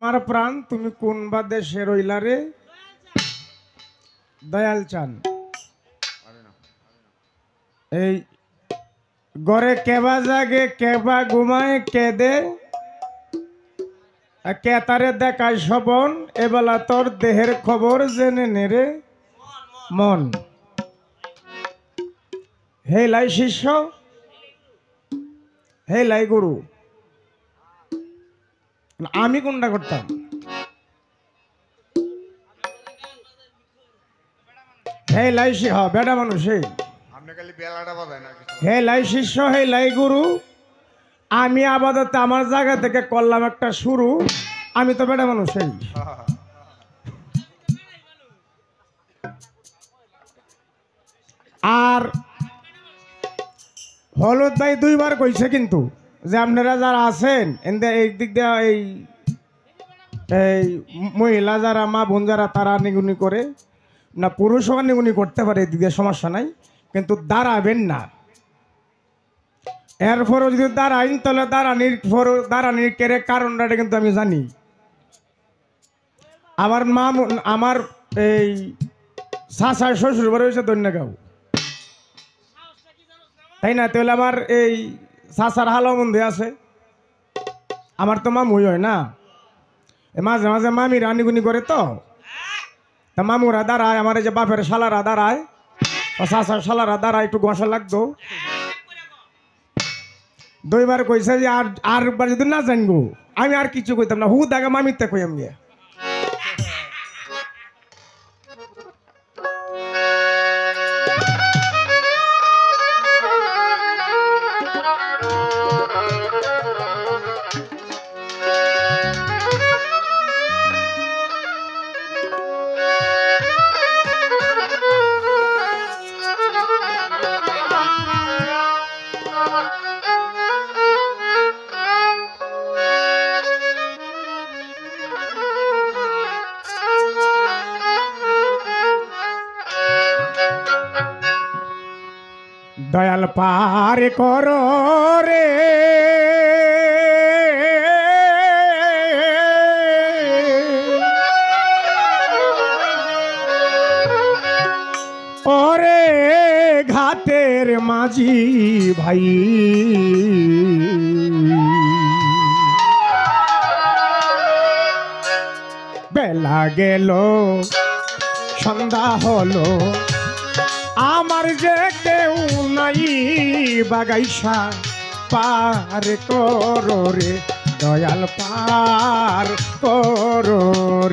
আমার প্রাণ তুমি কোন বা দেশে রইলা রে দয়াল চান। এই গড়ে কেবা জাগে কেবা ঘুমায় কেদে কেতারে দেখায় শবন এবেলা তোর দেহের খবর জেনে নেরে মন। হে লাই শিষ্য হে লাই গুরু, আমি কোনটা করতাম? হে লাই বেটা মানুষ হে লাই শিষ্য হে লাই গুরু, আমি আপাতত আমার জায়গা থেকে করলাম একটা শুরু। আমি তো বেটা মানুষ আর হলুদ ভাই দুইবার কইছে কিন্তু যে আপনারা যারা আছেন এই দিক দিয়ে এই মহিলা যারা মা বোন যারা তারা নিগুনি করে না, পুরুষও নিগুনি করতে পারে, এই দিক দিয়ে সমস্যা নাই, কিন্তু দাঁড়াবেন না। এরপরও যদি দাঁড়াইন তাহলে দাঁড়ানির কেড়ে কারণটা কিন্তু আমি জানি। আমার মা আমার এই শাশার শ্বশুর বাড়ি হয়েছে দৈন্যগাঁও, তাই না? তাহলে আমার এই শাশার হালমন্দি আছে, আমার তো মামুই হয় না। মাঝে মাঝে মামি রানিগুনি করে তো, তা মামুরা দাঁড়ায়, আমার এই যে বাপের শালারা দাঁড়ায়, শাশার শালারা দাঁড়ায়, একটু গসা লাগতো। দুইবার কইছে যে আরবার যদি না জানবো আমি আর কিছু কইতাম না, হু দেখা মামিতে কই আমি। দয়াল পার কর রে ওরে ঘাটের মাঝি ভাই, বেলা গেল সন্ধ্যা হলো, আমার যে কেউ নাই বাগাইসা পার করো রে দয়াল পার করো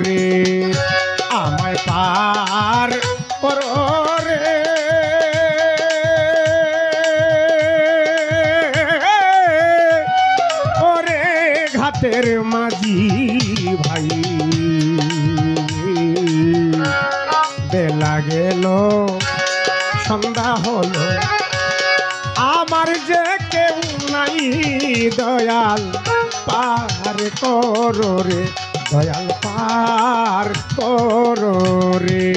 রে, আমায় পার করো রে। ওরে ঘাটের মাঝি ভাই, বেলা গেল সন্ধ্যা হলো, আমার যে কেউ নাই দয়াল পার করো রে দয়াল পার করো রে।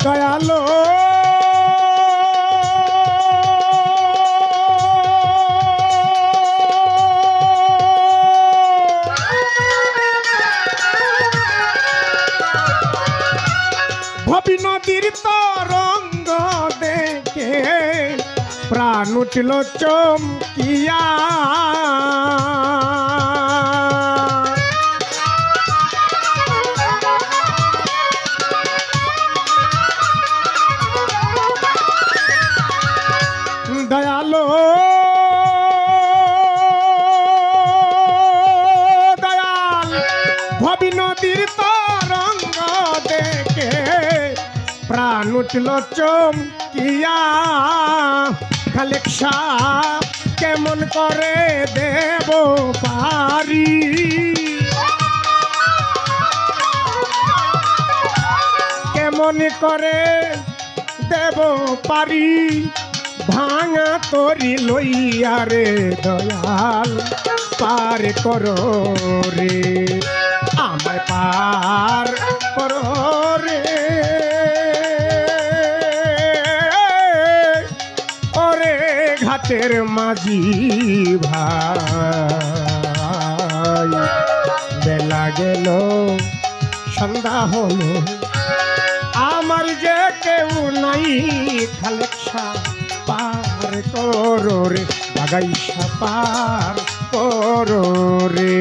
দয়ালো ভবি নদীর তরঙ্গ দেখে প্রাণ উঠল চমকিয়া, দয়ালো দয়াল ভবি নদীর তরঙ্গ দেখে প্রাণ উঠল চমকিয়া, খালেক সাপ কেমন করে দেব পারি, কেমন করে দেব পারি ভাঙা তরি লইয়া রে দয়াল পার করো রে আমায় পার করো রে ওরে ঘাটের মাঝি ভাই বেলা গেল সন্ধ্যা হলো আমার যে কেউ নাই খালেকশা পার করো রে বাগাইসা পার করো রে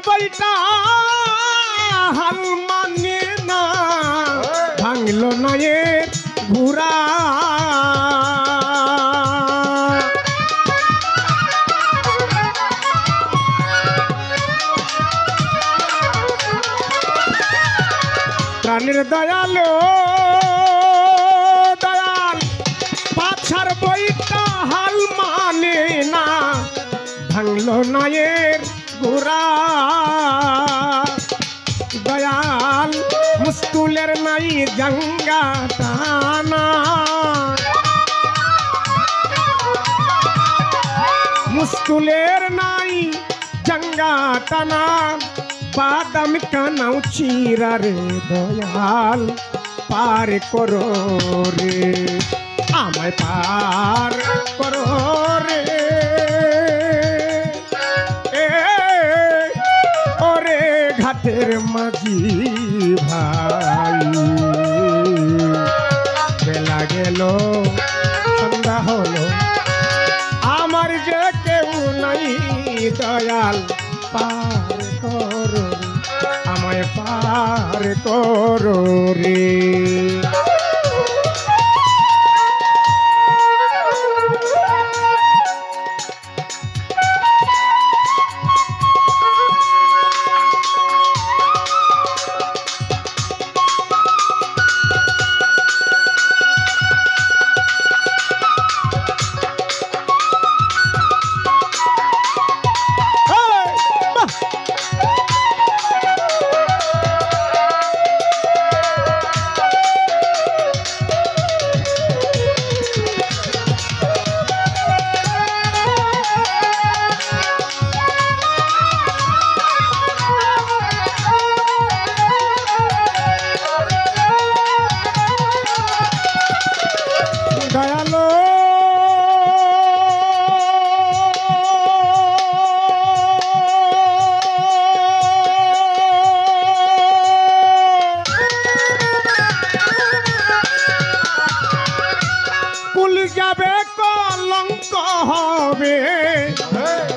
বইটা হাল মানে না ভাঙলো না এর ঘুরা প্রাণের দয়ালো দয়াল পাছার বইটা হাল মানে না ভাঙলো না এর গোরা দয়াল মুস্কুলের নাই জঙ্গা টানা মুস্কুলের নাই জঙ্গা টানা বাদাম কানাও চিরা রে দয়াল পার করো রে আমায় পার করো রে ঘাটের মাঝি ভাই বেলা গেল সন্ধ্যা হলো আমার যে কেউ নাই দয়াল পার করো আমায় পার করো রে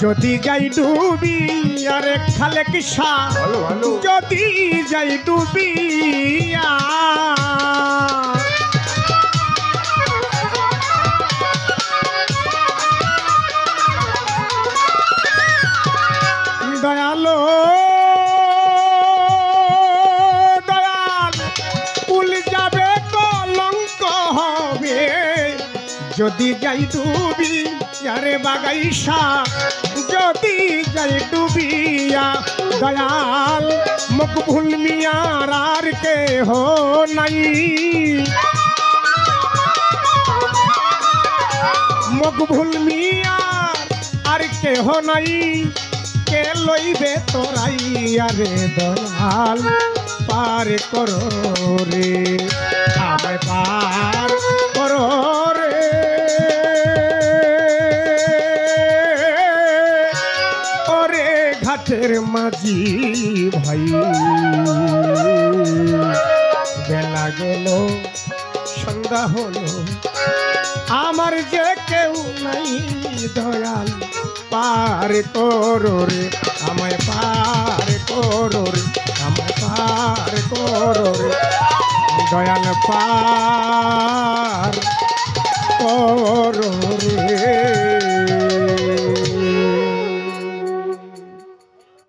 যদি যাই ডুবি আরে খালে কিসা যদি যাই ডুবি দয়ালো দয়াল কুল যাবে কলঙ্ক হবে যদি যাই ডুবি আরে বাগাইসা যদি যাই ডুবিয়া দয়াল মকবুল মিয়ার আর কে হো নাই মকবুল মিয়ার আর কে হো নাই কে লইবে তোরাইয়া রে দয়াল পার করো রে আমায় পার করো রে ঘাটের মাঝি ভাই বেলা গেল সন্ধ্যা হলো আমার যে কেউ নাই দয়াল পার করো রে আমায় পার করো রে আমায় পার করো রে দয়াল পার করো রে